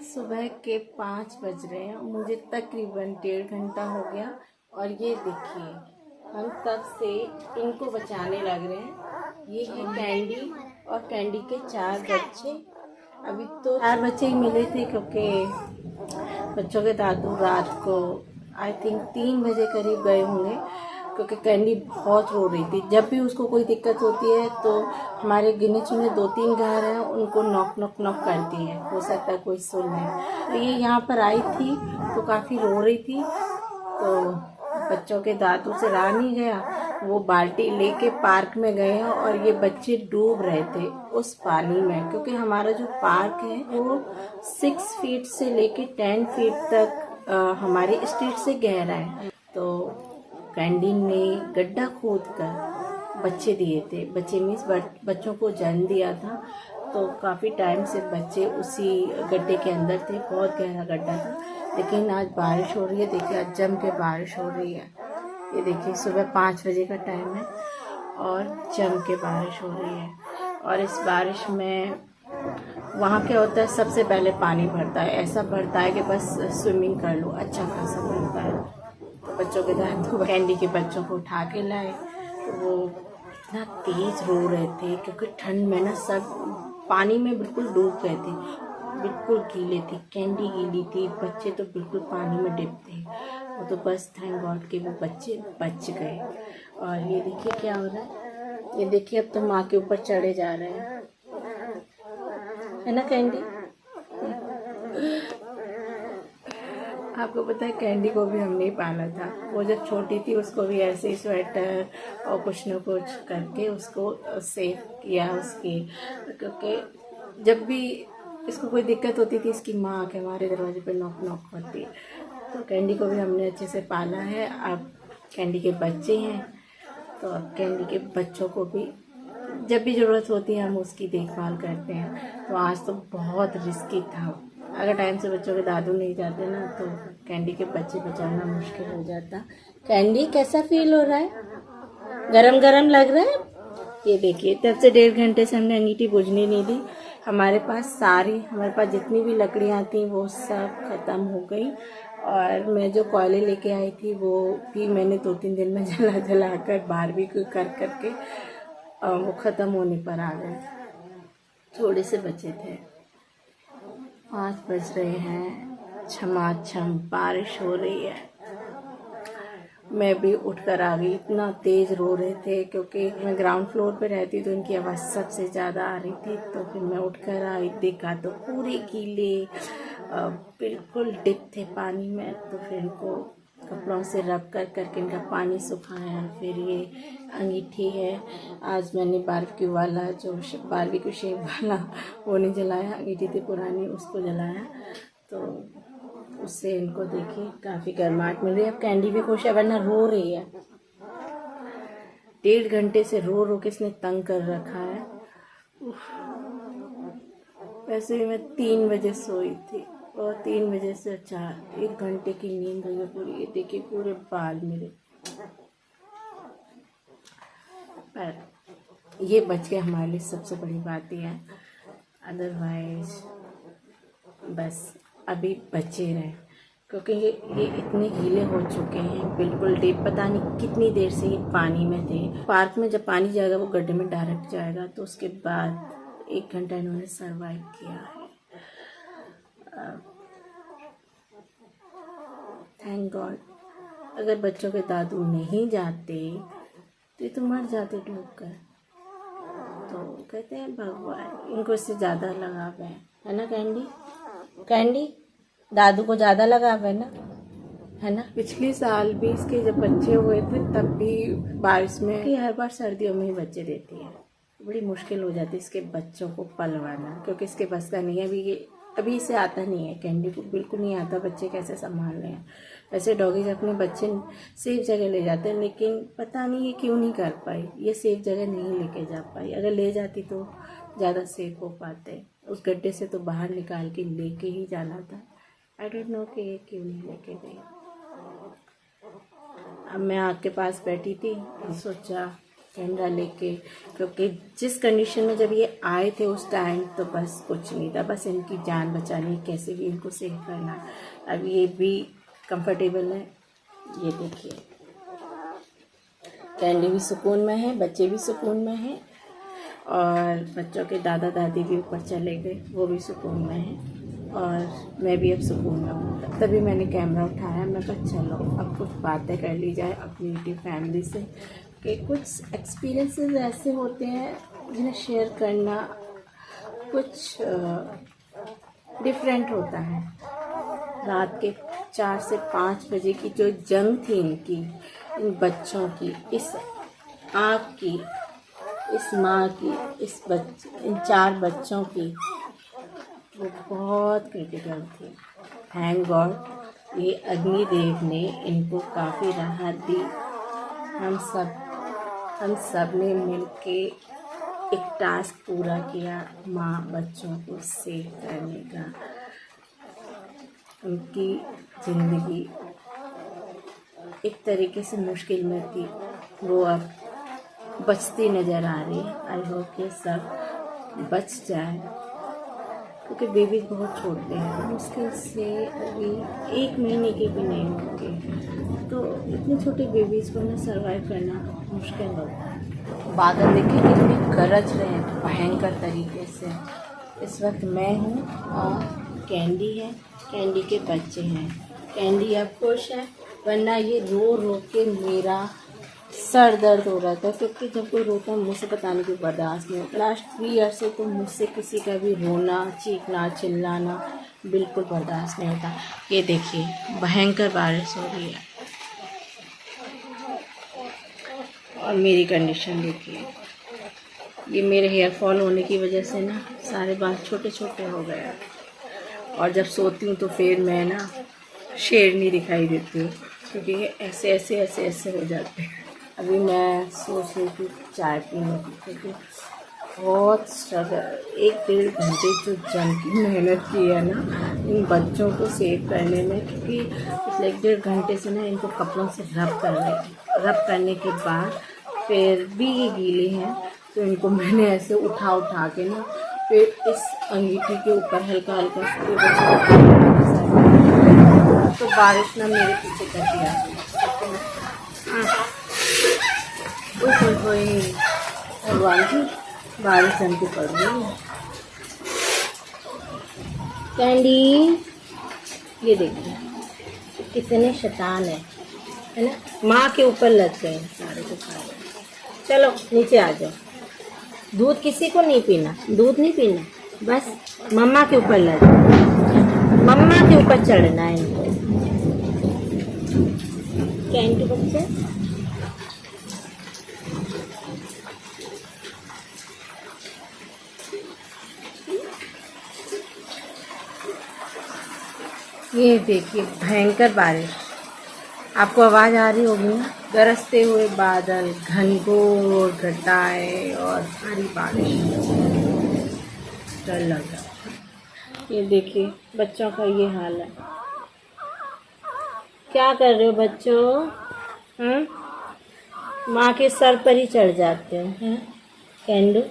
सुबह के 5 बज रहे हैं। मुझे तकरीबन 1.5 घंटा हो गया और ये देखिए हम तब से इनको बचाने लग रहे हैं। ये है कैंडी और कैंडी के 4 बच्चे। अभी तो 4 बच्चे ही मिले थे क्योंकि बच्चों के दादू रात को आई थिंक 3 बजे करीब गए होंगे, क्योंकि कैंडी बहुत रो रही थी। जब भी उसको कोई दिक्कत होती है तो हमारे गिने चुने 2-3 घर हैं, उनको नॉक नॉक नॉक करती है, हो सकता है कोई सुन ले। तो ये यहाँ पर आई थी तो काफ़ी रो रही थी, तो बच्चों के दादू से रहा नहीं गया, वो बाल्टी लेके पार्क में गए हैं और ये बच्चे डूब रहे थे उस पानी में, क्योंकि हमारा जो पार्क है वो 6 फीट से लेके 10 फीट तक हमारी स्ट्रीट से गहरा है। तो कैंडी ने गड्ढा खोद कर बच्चे दिए थे। बच्चे मीन्स बच्चों को जन्म दिया था, तो काफ़ी टाइम से बच्चे उसी गड्ढे के अंदर थे। बहुत गहरा गड्ढा था, लेकिन आज बारिश हो रही है। देखिए आज जम के बारिश हो रही है। ये देखिए सुबह 5 बजे का टाइम है और जम के बारिश हो रही है। और इस बारिश में वहाँ क्या होता है, सबसे पहले पानी भरता है। ऐसा भरता है कि बस स्विमिंग कर लो, अच्छा खासा भरता है। तो बच्चों के दादू कैंडी के बच्चों को उठा के लाए, तो वो इतना तेज रो रहे थे क्योंकि ठंड में ना सब पानी में बिल्कुल डूब गए थे, बिल्कुल गीले थे। कैंडी गीली थी, बच्चे तो बिल्कुल पानी में डिप थे। वो तो बस थैंक गॉड के वो बच्चे बच गए। और ये देखिए क्या हो रहा है, ये देखिए अब तो माँ के ऊपर चढ़े जा रहे हैं, है ना कैंडी। आपको पता है कैंडी को भी हमने ही पाला था। वो जब छोटी थी उसको भी ऐसे ही स्वेटर और कुछ न कुछ करके उसको सेव किया उसकी, क्योंकि जब भी इसको कोई दिक्कत होती थी इसकी माँ के हमारे दरवाजे पे नॉक नॉक करती। तो कैंडी को भी हमने अच्छे से पाला है। अब कैंडी के बच्चे हैं, तो अब कैंडी के बच्चों को भी जब भी ज़रूरत होती है हम उसकी देखभाल करते हैं। तो आज तो बहुत रिस्की था, अगर टाइम से बच्चों के दादू नहीं जाते ना तो कैंडी के बच्चे बचाना मुश्किल हो जाता। कैंडी कैसा फील हो रहा है, गरम गरम लग रहा है। ये देखिए तब से 1.5 घंटे से हमने अंगीठी बुझने नहीं दी। हमारे पास जितनी भी लकड़ियाँ थी वो सब ख़त्म हो गई, और मैं जो कोयले लेके आई थी वो भी मैंने 2-3 दिन में जला कर बारबेक्यू कर करके वो ख़त्म होने पर आ गए। थोड़े से बचे थे। 5 बज रहे हैं, छमाछम बारिश हो रही है। मैं भी उठकर आ गई, इतना तेज़ रो रहे थे क्योंकि मैं ग्राउंड फ्लोर पे रहती तो इनकी आवाज़ सबसे ज़्यादा आ रही थी। तो फिर मैं उठकर आई, देखा तो पूरे गीले बिल्कुल डिप थे पानी में। तो फिर इनको कपड़ों से रब कर करके इनका पानी सुखाया। फिर ये अंगीठी है, आज मैंने बारबेक्यू शेप वाला वो नहीं जलाया, अंगीठी थी पुरानी उसको जलाया। तो उससे इनको देखिए काफ़ी गर्माहट मिल रही है। अब कैंडी भी खुश है, वरना रो रही है। 1.5 घंटे से रो रो के इसने तंग कर रखा है। वैसे भी मैं 3 बजे सोई थी और 3 बजे से 1 घंटे की नींद हुई है पूरी। ये देखिए पूरे बाल मेरे, पर ये बच गए हमारे लिए सबसे बड़ी बात ये है। अदरवाइज बस अभी बचे रहे, क्योंकि ये इतने गीले हो चुके हैं बिल्कुल डीप। पता नहीं कितनी देर से ये पानी में थे। पार्क में जब पानी जाएगा वो गड्ढे में डायरेक्ट जाएगा, तो उसके बाद 1 घंटा इन्होंने सरवाइव किया है। थैंक गॉड, अगर बच्चों के दादू नहीं जाते तो ये तो मर जाते डूब कर। तो कहते हैं भगवान इनको इससे ज़्यादा लगाव है ना कैंडी दादू को ज़्यादा लगाव है ना। पिछले साल भी इसके जब बच्चे हुए थे तब भी बारिश में, कि हर बार सर्दियों में ही बच्चे देती है। बड़ी मुश्किल हो जाती है इसके बच्चों को पलवाना, क्योंकि इसके बस का नहीं है। अभी इसे आता नहीं है, कैंडी को बिल्कुल नहीं आता बच्चे कैसे संभालने हैं। वैसे डॉगीज अपने बच्चे सेफ जगह ले जाते हैं, लेकिन पता नहीं ये क्यों नहीं कर पाई, ये सेफ जगह नहीं लेके जा पाई। अगर ले जाती तो ज़्यादा सेफ हो पाते। उस गड्ढे से तो बाहर निकाल के लेके ही जाना था। आई डोंट नो कि ये क्यों नहीं लेके गई। अब मैं आग के पास बैठी थी, सोचा कैमरा लेके, क्योंकि जिस कंडीशन में जब ये आए थे उस टाइम तो बस कुछ नहीं था, बस इनकी जान बचानी है, कैसे भी इनको सेव करना है। अब ये भी कंफर्टेबल है, ये देखिए कैंडी भी सुकून में है, बच्चे भी सुकून में हैं, और बच्चों के दादा दादी भी ऊपर चले गए, वो भी सुकून में हैं, और मैं भी अब सुकून में हूँ। तभी मैंने कैमरा उठाया, मैं कहा चलो अब कुछ बातें कर ली जाए अपनी यूट्यूब फैमिली से, कि कुछ एक्सपीरियंसेस ऐसे होते हैं जिन्हें शेयर करना कुछ डिफरेंट होता है। रात के 4 से 5 बजे की जो जंग थी इनकी, इन बच्चों की, इस आँख की, इस माँ की, इन 4 बच्चों की, वो बहुत क्रिटिकल थी। थैंक गॉड ये अग्निदेव ने इनको काफ़ी राहत दी। हम सब ने मिलके एक टास्क पूरा किया, माँ बच्चों को सेव करने का। उनकी ज़िंदगी एक तरीके से मुश्किल में थी, वो अब बचती नज़र आ रही है। आई होप ये सब बच जाए, क्योंकि बेबी बहुत छोटे हैं, मुश्किल से अभी 1 महीने के भी नहीं होंगे, तो इतने छोटे बेबीज़ को ना सर्वाइव करना मुश्किल होता है। बादल देखिए कितने गरज रहे हैं भयंकर तरीके से। इस वक्त मैं हूँ और कैंडी है, कैंडी के बच्चे हैं। कैंडी अब खुश है, वरना ये रो रो के मेरा सर दर्द हो रहा था, क्योंकि जब कोई रोता है मुझसे बताने की बर्दाश्त नहीं होता। लास्ट 3 ईयर से तो मुझसे किसी का भी रोना, चीखना, चिल्लाना बिल्कुल बर्दाश्त नहीं होता। ये देखिए भयंकर बारिश हो रही है, और मेरी कंडीशन देखिए, ये मेरे हेयर फॉल होने की वजह से ना सारे बाल छोटे छोटे हो गए हैं, और जब सोती हूँ तो फिर मैं ना शेरनी दिखाई देती हूँ, क्योंकि ये ऐसे ऐसे ऐसे ऐसे हो जाते हैं। अभी मैं सोच रही थी चाय पीने की, क्योंकि बहुत स्ट्रगल, 1-1.5 घंटे जो जम की मेहनत की है ना इन बच्चों को सेव करने में, क्योंकि पिछले 1-1.5 घंटे से ना इनको कपड़ों से रब करने के बाद फिर भी ये गीले हैं, तो इनको मैंने ऐसे उठा के ना फिर इस अंगीठी के ऊपर हल्का हल्का तो बारिश ना मेरे पीछे कर दिया। भगवान जी बारिश जम के पड़ रही है। कैंडी ये देखिए कितने शैतान है ना, माँ के ऊपर लग गए सारे के सारे। चलो नीचे आ जाओ, दूध किसी को नहीं पीना, दूध नहीं पीना, बस मम्मा के ऊपर लग, मम्मा के ऊपर चढ़ना है इनको। कैंडी बच्चे ये देखिए भयंकर बारिश, आपको आवाज़ आ रही होगी ना, गरजते हुए बादल, घनघोर घटाएं और भारी बारिश, डर लग रहा है। ये देखिए बच्चों का ये हाल है। क्या कर रहे हो बच्चों? माँ के सर पर ही चढ़ जाते हैं। कैंडू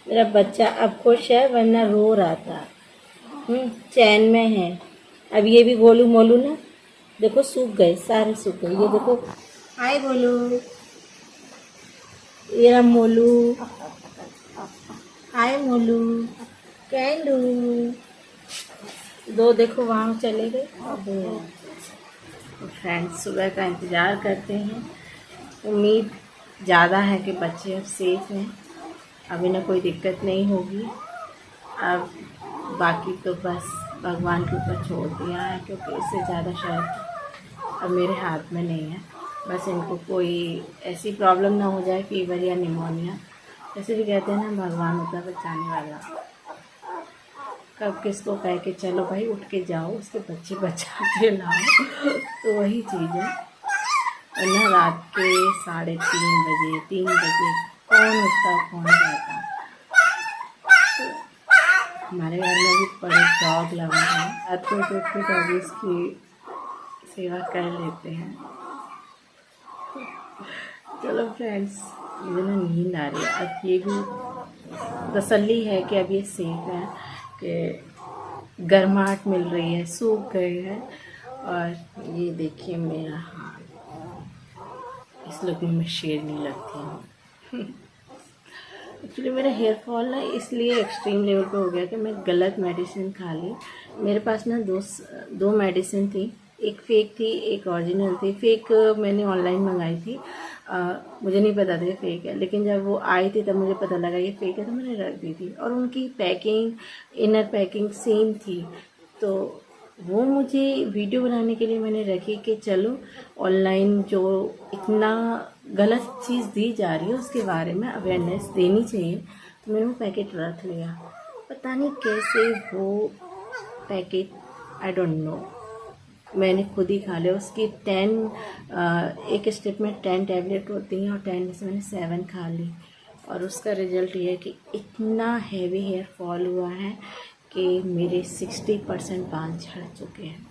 मेरा बच्चा अब खुश है, वरना रो रहा था। चैन में है। अब ये भी गोलू मोलू ना देखो सूख गए, सारे सूख गए। ये देखो, हाय गोलू, ये मोलू, हाय मोलू, कैंडू, 2 देखो वहाँ चले गए। अब फ्रेंड्स सुबह का इंतज़ार करते हैं, उम्मीद ज़्यादा है कि बच्चे अब सेफ हैं, अभी ना कोई दिक्कत नहीं होगी। अब बाकी तो बस भगवान के ऊपर छोड़ दिया है, क्योंकि इससे ज़्यादा शायद अब मेरे हाथ में नहीं है। बस इनको कोई ऐसी प्रॉब्लम ना हो जाए, फीवर या निमोनिया। जैसे भी कहते हैं ना, भगवान होता है बचाने वाला। कब किसको कह के चलो भाई उठ के जाओ, उसके बच्चे बचा के लाओ, तो वही चीज़ है। वरना रात के 3:30 बजे 3 बजे कौन उठता कौन जाता। हमारे घर में भी बड़े डॉग लगा है, रात को तो डॉगीज़ की सेवा कर लेते हैं। चलो फ्रेंड्स, मुझे ना नींद आ रही है। अब ये भी तसल्ली है कि अब ये सेफ है, कि गर्माहट मिल रही है, सूख गए हैं। और ये देखिए मेरा हाथ, इस लुक में मैं शेरनी लगती हूँ। एक्चुअली मेरा हेयर फॉल ना इसलिए एक्सट्रीम लेवल पे हो गया कि मैं गलत मेडिसिन खा ली। मेरे पास ना दो मेडिसिन थी, एक फेक थी, एक ओरिजिनल थी। फेक मैंने ऑनलाइन मंगाई थी, मुझे नहीं पता था ये फेक है, लेकिन जब वो आई थी तब मुझे पता लगा ये फेक है, तो मैंने रख दी थी। और उनकी पैकिंग, इनर पैकिंग सेम थी, तो वो मुझे वीडियो बनाने के लिए मैंने रखी कि चलो ऑनलाइन जो इतना गलत चीज़ दी जा रही है उसके बारे में अवेयरनेस देनी चाहिए, तो मैंने वो पैकेट रख लिया। पता नहीं कैसे वो पैकेट, आई डोंट नो, मैंने खुद ही खा लिया। उसकी एक स्टेप में 10 टैबलेट होती हैं और 10 में से मैंने 7 खा ली। और उसका रिजल्ट ये है कि इतना हैवी हेयर फॉल हुआ है कि मेरे 60% बाल झड़ चुके हैं।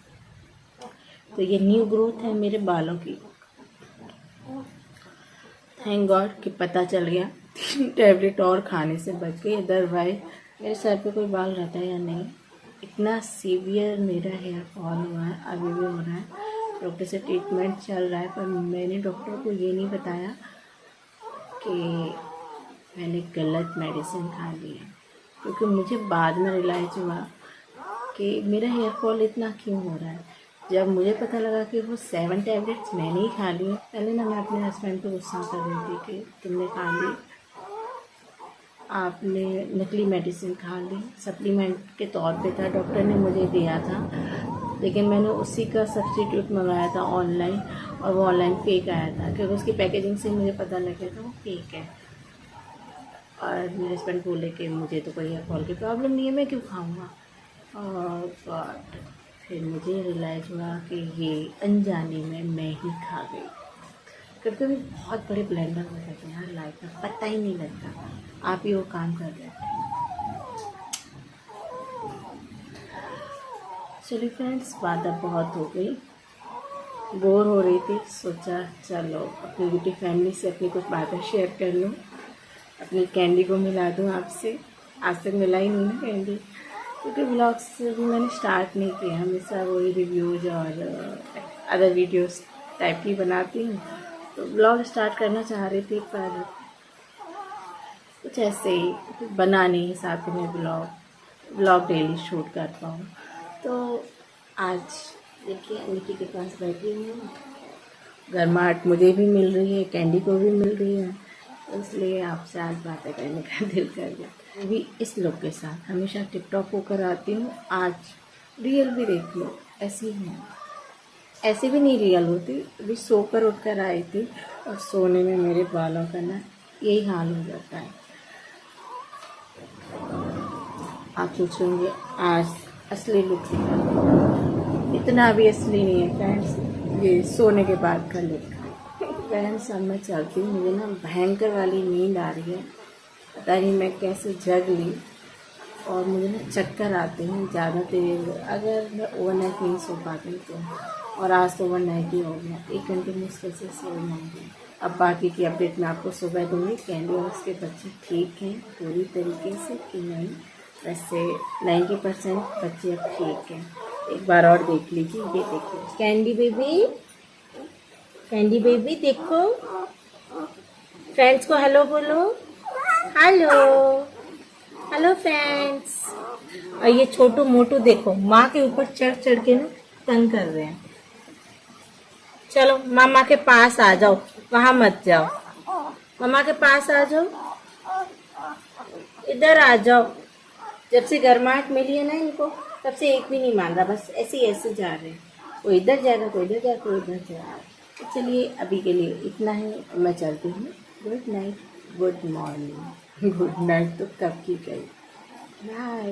तो ये न्यू ग्रोथ है मेरे बालों की। थैंक गॉड कि पता चल गया, 3 टैबलेट और खाने से बच गई, अदरवाइज मेरे सर पे कोई बाल रहता है या नहीं। इतना सीवियर मेरा हेयर फॉल हुआ है, अभी भी हो रहा है। डॉक्टर से ट्रीटमेंट चल रहा है, पर मैंने डॉक्टर को ये नहीं बताया कि मैंने गलत मेडिसिन खा ली है, क्योंकि मुझे बाद में रियलाइज़ हुआ कि मेरा हेयर फॉल इतना क्यों हो रहा है। जब मुझे पता लगा कि वो 7 टैबलेट्स मैंने ही खा ली, पहले ना मैं अपने हस्बैंड को गुस्सा कर रही थी कि तुमने खा ली, आपने नकली मेडिसिन खा ली, सप्लीमेंट के तौर पे था, डॉक्टर ने मुझे दिया था, लेकिन मैंने उसी का सब्स्टिट्यूट मंगाया था ऑनलाइन, और वो ऑनलाइन फेक आया था, क्योंकि उसकी पैकेजिंग से मुझे पता लग गया था वो फेक है। और मेरे हस्बैंड बोले कि मुझे तो कोई हेयर फॉल की प्रॉब्लम नहीं है, मैं क्यों खाऊंगा। और फिर मुझे रियलाइज़ हुआ कि ये अनजाने में मैं ही खा गई। कभी कभी बहुत बड़े ब्लेंडर हो जाते हैं यार लाइफ में, पता ही नहीं लगता, आप ही वो काम कर रहे हैं। चलिए फ्रेंड्स, बात अब बहुत हो गई, बोर हो रही थी, सोचा चलो अपनी ब्यूटी फैमिली से अपनी कुछ बातें शेयर कर लूँ, अपनी कैंडी को मिला दूँ आपसे। आज तक मिला ही नहीं ना कैंडी, क्योंकि व्लॉग्स भी मैंने स्टार्ट नहीं किया, हमेशा वही रिव्यूज़ और अदर वीडियोस टाइप की बनाती हूँ। तो व्लॉग स्टार्ट करना चाह रही थी, पर कुछ ऐसे ही बना नहीं हिसाब से मैं व्लॉग डेली शूट कर पाऊँ। तो आज देखिए निकी के पास बैठी हूँ, गर्माहट मुझे भी मिल रही है, कैंडी को भी मिल रही है, इसलिए आपसे आज बातें करने का दिल कर गया। मैं भी इस लुक के साथ हमेशा टिकटॉक होकर आती हूँ, आज रियल भी देख लो, ऐसी हूँ। ऐसे भी नहीं रियल होती, अभी सोकर उठकर आई थी, और सोने में मेरे बालों का ना यही हाल हो जाता है। आप सोचेंगे आज असली लुक दिखा, इतना भी असली नहीं है फ्रेंड्स, ये सोने के बाद का लुक। फ्रेंड्स अब मैं चलती हूँ, मुझे ना भयंकर वाली नींद आ रही है, पता नहीं मैं कैसे जग ली, और मुझे ना चक्कर आते हैं ज़्यादा देर अगर मैं ओवरनाइट नहीं सो पाती तो। और आज तो ओवरनाइट ही हो गया, 1 घंटे मुश्किल से सोना है। अब बाकी की अपडेट मैं आपको सुबह दूँगी। कैंडी और उसके बच्चे ठीक हैं पूरी तरीके से कि नहीं, वैसे 90% बच्चे अब ठीक हैं। एक बार और देख लीजिए, ये देखिए कैंडी बेबी, कैंडी बेबी देखो, फ्रेंड्स को हेलो बोलो, हेलो हेलो फ्रेंड्स। और ये छोटू मोटू देखो माँ के ऊपर चढ़ चढ़ के ना तंग कर रहे हैं। चलो मामा के पास आ जाओ, वहां मत जाओ, मामा के पास आ जाओ, इधर आ जाओ। जब से गर्माहट मिली है ना इनको, तब से एक भी नहीं मान रहा, बस ऐसे जा रहे हैं, कोई इधर जाएगा, कोई इधर जाएगा, कोई इधर जाएगा। तो चलिए अभी के लिए इतना है, मैं चलती हूँ। Good night, good morning, good night तो कब की गई, बाय।